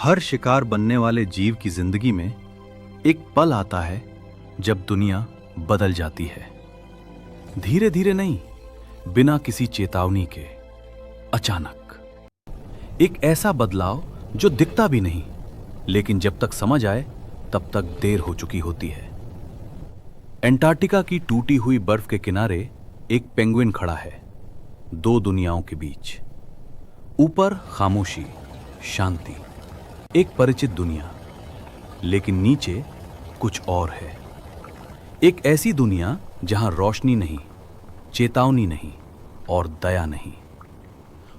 हर शिकार बनने वाले जीव की जिंदगी में एक पल आता है जब दुनिया बदल जाती है। धीरे धीरे नहीं, बिना किसी चेतावनी के, अचानक। एक ऐसा बदलाव जो दिखता भी नहीं, लेकिन जब तक समझ आए तब तक देर हो चुकी होती है। एंटार्क्टिका की टूटी हुई बर्फ के किनारे एक पेंगुइन खड़ा है, दो दुनियाओं के बीच। ऊपर खामोशी, शांति, एक परिचित दुनिया, लेकिन नीचे कुछ और है। एक ऐसी दुनिया जहां रोशनी नहीं, चेतावनी नहीं और दया नहीं।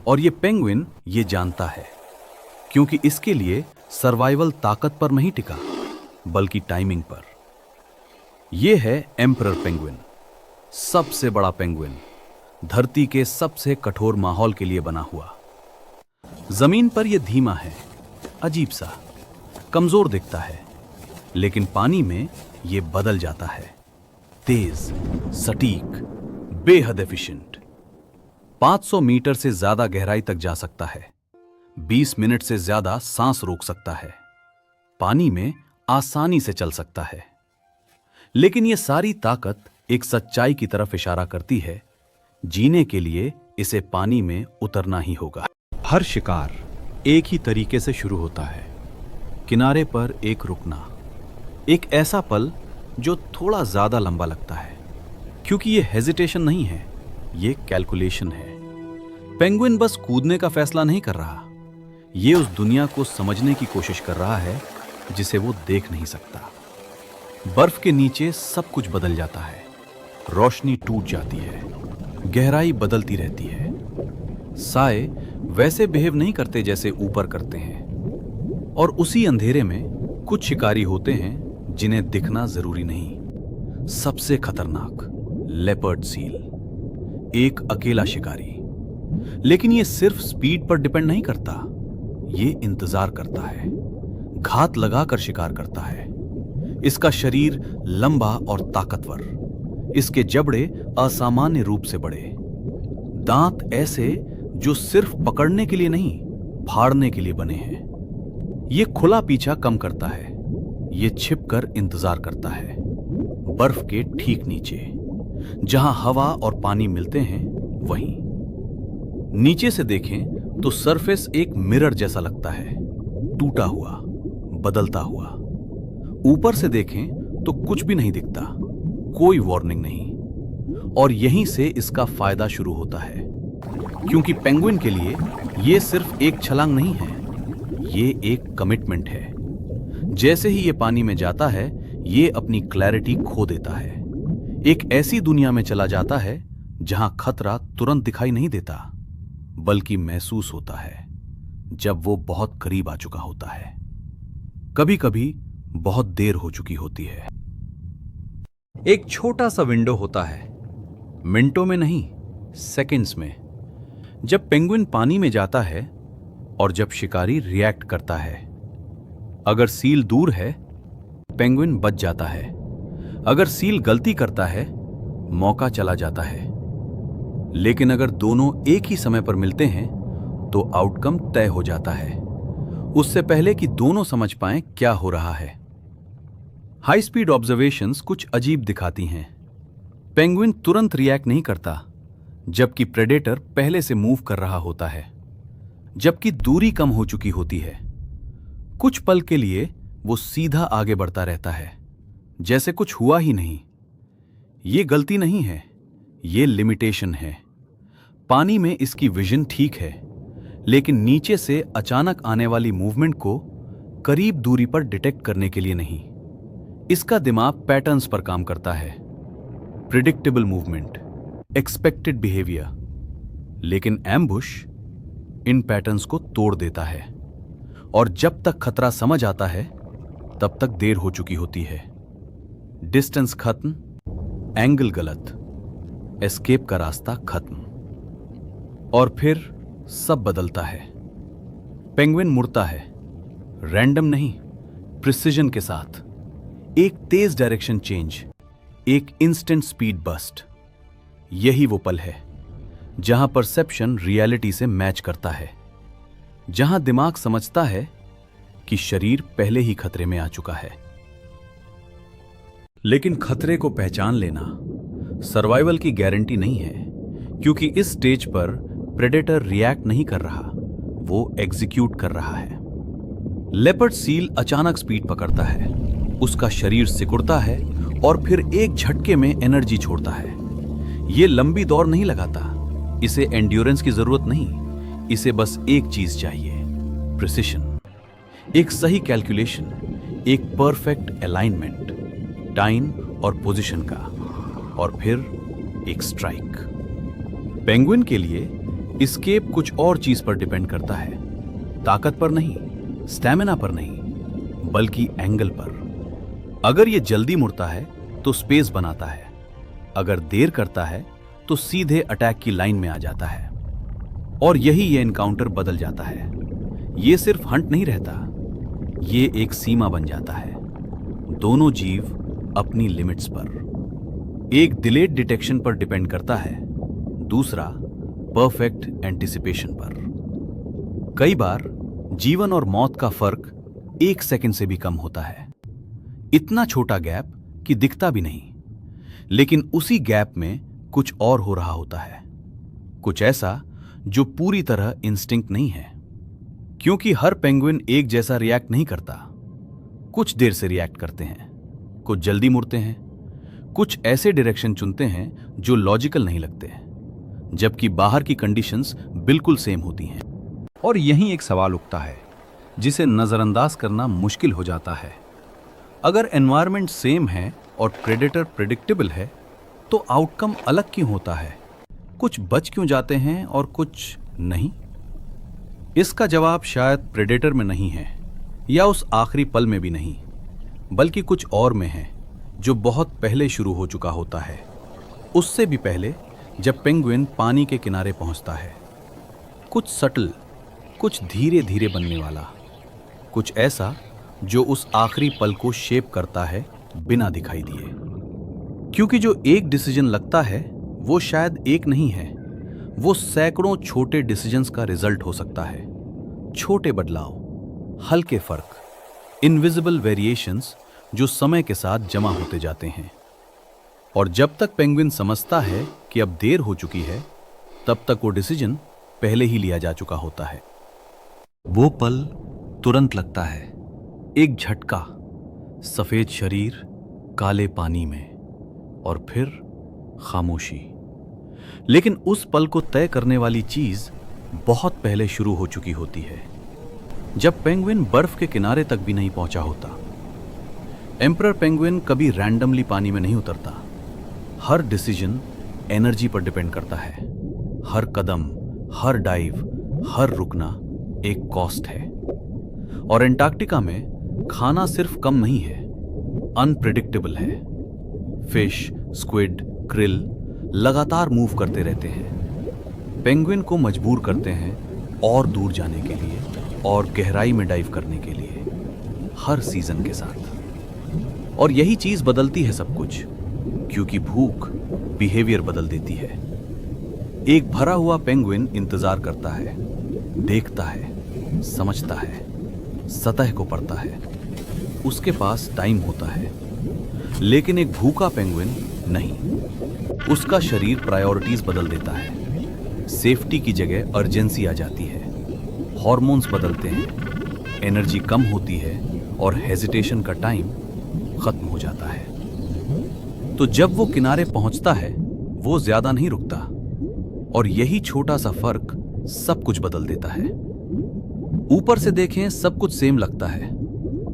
और ये पेंगुइन ये जानता है, क्योंकि इसके लिए सर्वाइवल ताकत पर नहीं टिका, बल्कि टाइमिंग पर। यह है एम्परर पेंगुइन, सबसे बड़ा पेंगुइन, धरती के सबसे कठोर माहौल के लिए बना हुआ। जमीन पर यह धीमा है, अजीब सा, कमजोर दिखता है, लेकिन पानी में यह बदल जाता है। तेज, सटीक, बेहद एफिशिएंट। 500 मीटर से ज्यादा गहराई तक जा सकता है, 20 मिनट से ज्यादा सांस रोक सकता है, पानी में आसानी से चल सकता है। लेकिन यह सारी ताकत एक सच्चाई की तरफ इशारा करती है, जीने के लिए इसे पानी में उतरना ही होगा। हर शिकार एक ही तरीके से शुरू होता है, किनारे पर एक रुकना, एक ऐसा पल जो थोड़ा ज्यादा लंबा लगता है, क्योंकि यह हेजिटेशन नहीं है, यह कैलकुलेशन है। पेंगुइन बस कूदने का फैसला नहीं कर रहा, यह उस दुनिया को समझने की कोशिश कर रहा है जिसे वो देख नहीं सकता। बर्फ के नीचे सब कुछ बदल जाता है, रोशनी टूट जाती है, गहराई बदलती रहती है। साए वैसे बिहेव नहीं करते जैसे ऊपर करते हैं, और उसी अंधेरे में कुछ शिकारी होते हैं जिन्हें दिखना जरूरी नहीं। सबसे खतरनाक लेपर्ड सील, एक अकेला शिकारी। लेकिन यह सिर्फ स्पीड पर डिपेंड नहीं करता, यह इंतजार करता है, घात लगाकर शिकार करता है। इसका शरीर लंबा और ताकतवर, इसके जबड़े असामान्य रूप से बड़े, दांत ऐसे जो सिर्फ पकड़ने के लिए नहीं, फाड़ने के लिए बने हैं। यह खुला पीछा कम करता है, यह छिपकर इंतजार करता है, बर्फ के ठीक नीचे, जहां हवा और पानी मिलते हैं वहीं। नीचे से देखें तो सरफेस एक मिरर जैसा लगता है, टूटा हुआ, बदलता हुआ। ऊपर से देखें तो कुछ भी नहीं दिखता, कोई वार्निंग नहीं। और यहीं से इसका फायदा शुरू होता है, क्योंकि पेंगुइन के लिए यह सिर्फ एक छलांग नहीं है, यह एक कमिटमेंट है। जैसे ही यह पानी में जाता है, यह अपनी क्लैरिटी खो देता है, एक ऐसी दुनिया में चला जाता है जहां खतरा तुरंत दिखाई नहीं देता, बल्कि महसूस होता है जब वो बहुत करीब आ चुका होता है। कभी कभी बहुत देर हो चुकी होती है। एक छोटा सा विंडो होता है, मिनटों में नहीं, सेकंड्स में, जब पेंगुइन पानी में जाता है और जब शिकारी रिएक्ट करता है। अगर सील दूर है, पेंगुइन बच जाता है। अगर सील गलती करता है, मौका चला जाता है। लेकिन अगर दोनों एक ही समय पर मिलते हैं तो आउटकम तय हो जाता है, उससे पहले कि दोनों समझ पाएं क्या हो रहा है। हाई स्पीड ऑब्जर्वेशंस कुछ अजीब दिखाती हैं। पेंगुइन तुरंत रिएक्ट नहीं करता, जबकि प्रेडेटर पहले से मूव कर रहा होता है, जबकि दूरी कम हो चुकी होती है। कुछ पल के लिए वो सीधा आगे बढ़ता रहता है, जैसे कुछ हुआ ही नहीं। ये गलती नहीं है, ये लिमिटेशन है। पानी में इसकी विजन ठीक है, लेकिन नीचे से अचानक आने वाली मूवमेंट को करीब दूरी पर डिटेक्ट करने के लिए नहीं। इसका दिमाग पैटर्न्स पर काम करता है, प्रिडिक्टेबल मूवमेंट, एक्सपेक्टेड बिहेवियर। लेकिन एम्बुश इन पैटर्न्स को तोड़ देता है, और जब तक खतरा समझ आता है तब तक देर हो चुकी होती है। डिस्टेंस खत्म, एंगल गलत, एस्केप का रास्ता खत्म, और फिर सब बदलता है। पेंगुइन मुड़ता है, रैंडम नहीं, प्रिसिजन के साथ। एक तेज डायरेक्शन चेंज, एक इंस्टेंट स्पीड बस्ट। यही वो पल है जहां परसेप्शन रियलिटी से मैच करता है, जहां दिमाग समझता है कि शरीर पहले ही खतरे में आ चुका है। लेकिन खतरे को पहचान लेना सर्वाइवल की गारंटी नहीं है, क्योंकि इस स्टेज पर प्रेडेटर रिएक्ट नहीं कर रहा, वो एग्जीक्यूट कर रहा है। लेपर्ड सील अचानक स्पीड पकड़ता है, उसका शरीर सिकुड़ता है और फिर एक झटके में एनर्जी छोड़ता है। ये लंबी दौड़ नहीं लगाता, इसे एंड्योरेंस की जरूरत नहीं, इसे बस एक चीज चाहिए, प्रिसिशन, एक सही कैलकुलेशन, एक परफेक्ट अलाइनमेंट, टाइम और पोजीशन का, और फिर एक स्ट्राइक। पेंगुइन के लिए एस्केप कुछ और चीज पर डिपेंड करता है, ताकत पर नहीं, स्टैमिना पर नहीं, बल्कि एंगल पर। अगर ये जल्दी मुड़ता है तो स्पेस बनाता है, अगर देर करता है तो सीधे अटैक की लाइन में आ जाता है, और यही ये एनकाउंटर बदल जाता है। ये सिर्फ हंट नहीं रहता, ये एक सीमा बन जाता है, दोनों जीव अपनी लिमिट्स पर। एक डिलेड डिटेक्शन पर डिपेंड करता है, दूसरा परफेक्ट एंटिसिपेशन पर। कई बार जीवन और मौत का फर्क 1 सेकंड से भी कम होता है, इतना छोटा गैप कि दिखता भी नहीं, लेकिन उसी गैप में कुछ और हो रहा होता है, कुछ ऐसा जो पूरी तरह इंस्टिंक्ट नहीं है। क्योंकि हर पेंगुइन एक जैसा रिएक्ट नहीं करता, कुछ देर से रिएक्ट करते हैं, कुछ जल्दी मुड़ते हैं, कुछ ऐसे डायरेक्शन चुनते हैं जो लॉजिकल नहीं लगते, जबकि बाहर की कंडीशंस बिल्कुल सेम होती हैं। और यहीं एक सवाल उठता है जिसे नजरअंदाज करना मुश्किल हो जाता है। अगर एनवायरनमेंट सेम है और प्रेडेटर प्रेडिक्टेबल है, तो आउटकम अलग क्यों होता है? कुछ बच क्यों जाते हैं और कुछ नहीं? इसका जवाब शायद प्रेडेटर में नहीं है, या उस आखिरी पल में भी नहीं, बल्कि कुछ और में है जो बहुत पहले शुरू हो चुका होता है, उससे भी पहले, जब पेंगुइन पानी के किनारे पहुंचता है। कुछ सटल, कुछ धीरे धीरे बनने वाला, कुछ ऐसा जो उस आखिरी पल को शेप करता है बिना दिखाई दिए। क्योंकि जो एक डिसीजन लगता है वो शायद एक नहीं है, वो सैकड़ों छोटे डिसीजंस का रिजल्ट हो सकता है। छोटे बदलाव, हल्के फर्क, इनविजिबल वेरिएशंस जो समय के साथ जमा होते जाते हैं। और जब तक पेंगुइन समझता है कि अब देर हो चुकी है, तब तक वो डिसीजन पहले ही लिया जा चुका होता है। वो पल तुरंत लगता है, एक झटका, सफेद शरीर काले पानी में, और फिर खामोशी। लेकिन उस पल को तय करने वाली चीज बहुत पहले शुरू हो चुकी होती है, जब पेंगुइन बर्फ के किनारे तक भी नहीं पहुंचा होता। एम्परर पेंगुइन कभी रैंडमली पानी में नहीं उतरता। हर डिसीजन एनर्जी पर डिपेंड करता है। हर कदम, हर डाइव, हर रुकना एक कॉस्ट है। और एंटार्क्टिका में खाना सिर्फ कम नहीं है, अनप्रेडिक्टेबल है। फिश, स्क्विड, क्रिल लगातार मूव करते रहते हैं, पेंगुइन को मजबूर करते हैं और दूर जाने के लिए और गहराई में डाइव करने के लिए, हर सीजन के साथ। और यही चीज बदलती है सब कुछ, क्योंकि भूख बिहेवियर बदल देती है। एक भरा हुआ पेंगुइन इंतजार करता है, देखता है, समझता है, सतह को पढ़ता है, उसके पास टाइम होता है। लेकिन एक भूखा पेंगुइन नहीं, उसका शरीर प्रायोरिटीज बदल देता है। सेफ्टी की जगह अर्जेंसी आ जाती है, हार्मोन्स बदलते हैं, एनर्जी कम होती है और हेजिटेशन का टाइम खत्म हो जाता है। तो जब वो किनारे पहुंचता है, वो ज्यादा नहीं रुकता, और यही छोटा सा फर्क सब कुछ बदल देता है। ऊपर से देखें सब कुछ सेम लगता है,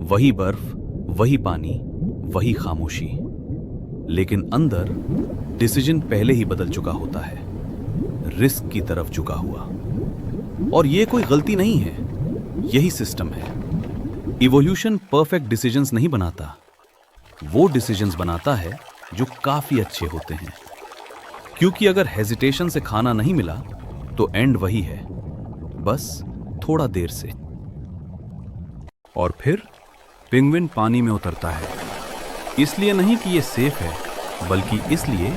वही बर्फ, वही पानी, वही खामोशी, लेकिन अंदर डिसीजन पहले ही बदल चुका होता है, रिस्क की तरफ झुका हुआ। और ये कोई गलती नहीं है, यही सिस्टम है। इवोल्यूशन परफेक्ट डिसीजंस नहीं बनाता, वो डिसीजंस बनाता है जो काफी अच्छे होते हैं। क्योंकि अगर हेजिटेशन से खाना नहीं मिला तो एंड वही है, बस थोड़ा देर से। और फिर पेंगुइन पानी में उतरता है, इसलिए नहीं कि ये सेफ है, बल्कि इसलिए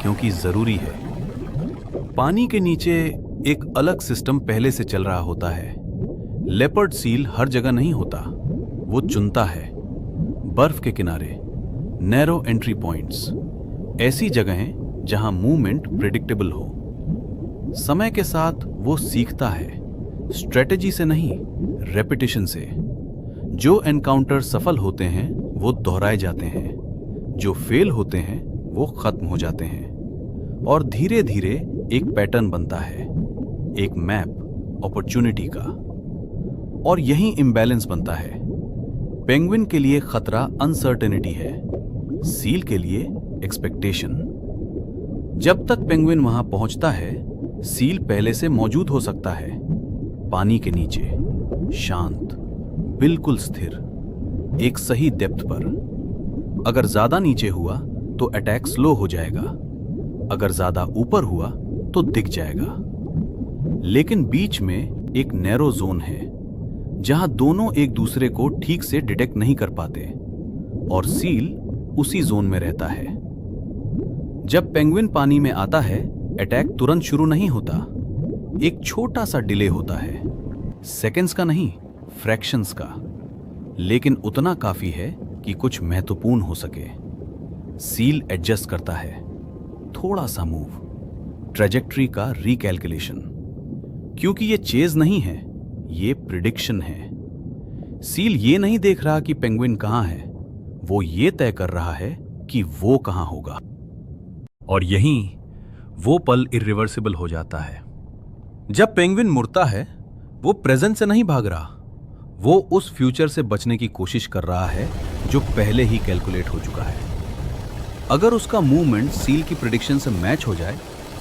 क्योंकि जरूरी है। पानी के नीचे एक अलग सिस्टम पहले से चल रहा होता है, लेपर्ड सील हर जगह नहीं होता, वो चुनता है बर्फ के किनारे, नैरो एंट्री पॉइंट्स, ऐसी जगहें जहां मूवमेंट प्रिडिक्टेबल हो। समय के साथ वो सीखता है, स्ट्रेटेजी से नहीं, रेपिटेशन से। जो एनकाउंटर सफल होते हैं वो दोहराए जाते हैं, जो फेल होते हैं वो खत्म हो जाते हैं, और धीरे धीरे एक पैटर्न बनता है, एक मैप अपॉर्चुनिटी का। और यही इम्बैलेंस बनता है। पेंगुइन के लिए खतरा अनसर्टेनिटी है, सील के लिए एक्सपेक्टेशन। जब तक पेंगुइन वहां पहुंचता है, सील पहले से मौजूद हो सकता है, पानी के नीचे, शांत, बिल्कुल स्थिर, एक सही डेप्थ पर। अगर ज्यादा नीचे हुआ तो अटैक स्लो हो जाएगा, अगर ज्यादा ऊपर हुआ तो दिख जाएगा। लेकिन बीच में एक नैरो जोन है जहां दोनों एक दूसरे को ठीक से डिटेक्ट नहीं कर पाते, और सील उसी जोन में रहता है। जब पेंगुइन पानी में आता है, अटैक तुरंत शुरू नहीं होता, एक छोटा सा डिले होता है, सेकेंड्स का नहीं, फ्रैक्शंस का, लेकिन उतना काफी है कि कुछ महत्वपूर्ण हो सके। सील एडजस्ट करता है, थोड़ा सा मूव, ट्रेजेक्टरी का रिकैलकुलेशन, क्योंकि ये चेज नहीं है, ये प्रिडिक्शन है। सील ये नहीं देख रहा कि पेंगुइन कहां है, वो ये तय कर रहा है कि वो कहां होगा। और यहीं वो पल इरिवर्सिबल हो जाता है। जब पेंगुइन मुड़ता है, वो प्रेजेंट से नहीं भाग रहा, वो उस फ्यूचर से बचने की कोशिश कर रहा है जो पहले ही कैलकुलेट हो चुका है। अगर उसका मूवमेंट सील की प्रेडिक्शन से मैच हो जाए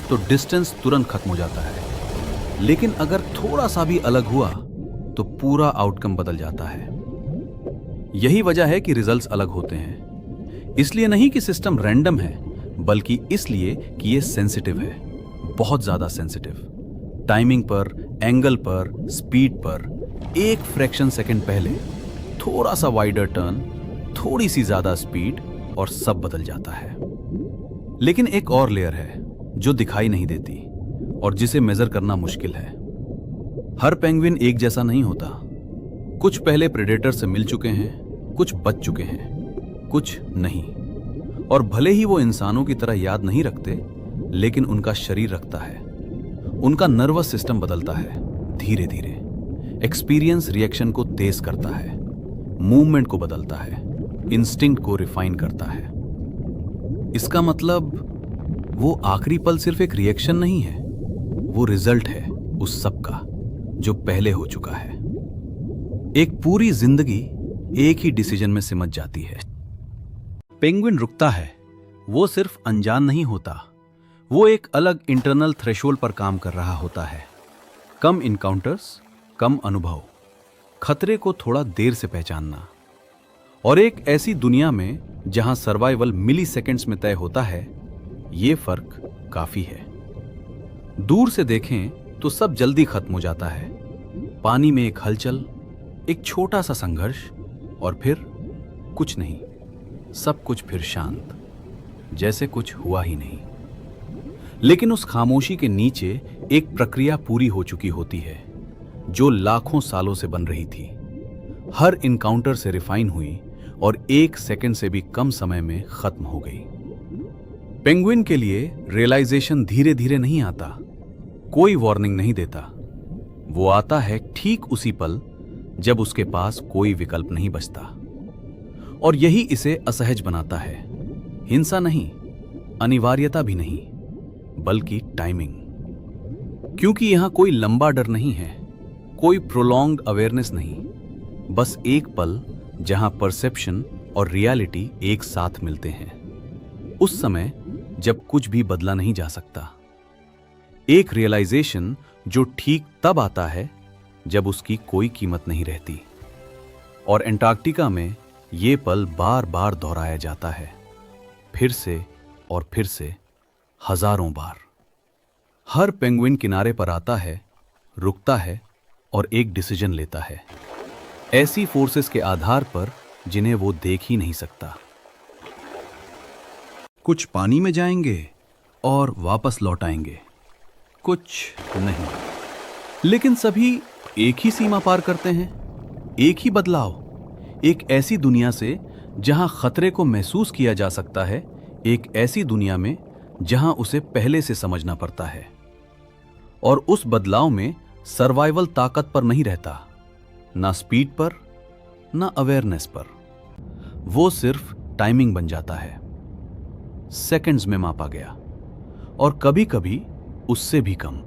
तो डिस्टेंस तुरंत खत्म हो जाता है, लेकिन अगर थोड़ा सा भी अलग हुआ तो पूरा आउटकम बदल जाता है। यही वजह है कि रिजल्ट्स अलग होते हैं, इसलिए नहीं कि सिस्टम रैंडम है, बल्कि इसलिए कि ये सेंसिटिव है, बहुत ज्यादा सेंसिटिव। टाइमिंग पर, एंगल पर, स्पीड पर, एक फ्रैक्शन सेकंड पहले थोड़ा सा वाइडर टर्न, थोड़ी सी ज्यादा स्पीड, और सब बदल जाता है। लेकिन एक और लेयर है जो दिखाई नहीं देती और जिसे मेजर करना मुश्किल है। हर पेंगुइन एक जैसा नहीं होता। कुछ पहले प्रेडेटर से मिल चुके हैं, कुछ बच चुके हैं, कुछ नहीं। और भले ही वो इंसानों की तरह याद नहीं रखते, लेकिन उनका शरीर रखता है, उनका नर्वस सिस्टम बदलता है धीरे धीरे। एक्सपीरियंस रिएक्शन को तेज करता है, मूवमेंट को बदलता है, इंस्टिंक्ट को रिफाइन करता है। इसका मतलब वो आखिरी पल सिर्फ एक रिएक्शन नहीं है, वो रिजल्ट है उस सब का जो पहले हो चुका है। एक पूरी जिंदगी एक ही डिसीजन में सिमट जाती है। पेंगुइन रुकता है, वो सिर्फ अनजान नहीं होता, वो एक अलग इंटरनल थ्रेशोल्ड पर काम कर रहा होता है। कम इनकाउंटर्स, कम अनुभव, खतरे को थोड़ा देर से पहचानना, और एक ऐसी दुनिया में जहां सर्वाइवल मिली सेकेंड्स में तय होता है, ये फर्क काफी है। दूर से देखें तो सब जल्दी खत्म हो जाता है, पानी में एक हलचल, एक छोटा सा संघर्ष, और फिर कुछ नहीं, सब कुछ फिर शांत, जैसे कुछ हुआ ही नहीं। लेकिन उस खामोशी के नीचे एक प्रक्रिया पूरी हो चुकी होती है जो लाखों सालों से बन रही थी, हर इनकाउंटर से रिफाइन हुई और एक सेकंड से भी कम समय में खत्म हो गई। पेंगुइन के लिए रियलाइजेशन धीरे धीरे नहीं आता, कोई वार्निंग नहीं देता, वो आता है ठीक उसी पल जब उसके पास कोई विकल्प नहीं बचता। और यही इसे असहज बनाता है, हिंसा नहीं, अनिवार्यता भी नहीं, बल्कि टाइमिंग। क्योंकि यहां कोई लंबा डर नहीं है, कोई प्रोलॉन्ग्ड अवेयरनेस नहीं, बस एक पल जहां परसेप्शन और रियलिटी एक साथ मिलते हैं, उस समय जब कुछ भी बदला नहीं जा सकता। एक रियलाइजेशन जो ठीक तब आता है जब उसकी कोई कीमत नहीं रहती। और अंटार्कटिका में ये पल बार बार दोहराया जाता है, फिर से और फिर से, हजारों बार। हर पेंगुइन किनारे पर आता है, रुकता है और एक डिसीजन लेता है, ऐसी फोर्सेस के आधार पर जिन्हें वो देख ही नहीं सकता। कुछ पानी में जाएंगे और वापस लौट आएंगे, कुछ नहीं, लेकिन सभी एक ही सीमा पार करते हैं, एक ही बदलाव, एक ऐसी दुनिया से जहां खतरे को महसूस किया जा सकता है, एक ऐसी दुनिया में जहां उसे पहले से समझना पड़ता है। और उस बदलाव में सर्वाइवल ताकत पर नहीं रहता, ना स्पीड पर, ना अवेयरनेस पर। वो सिर्फ टाइमिंग बन जाता है, सेकंड्स में मापा गया, और कभी कभी उससे भी कम।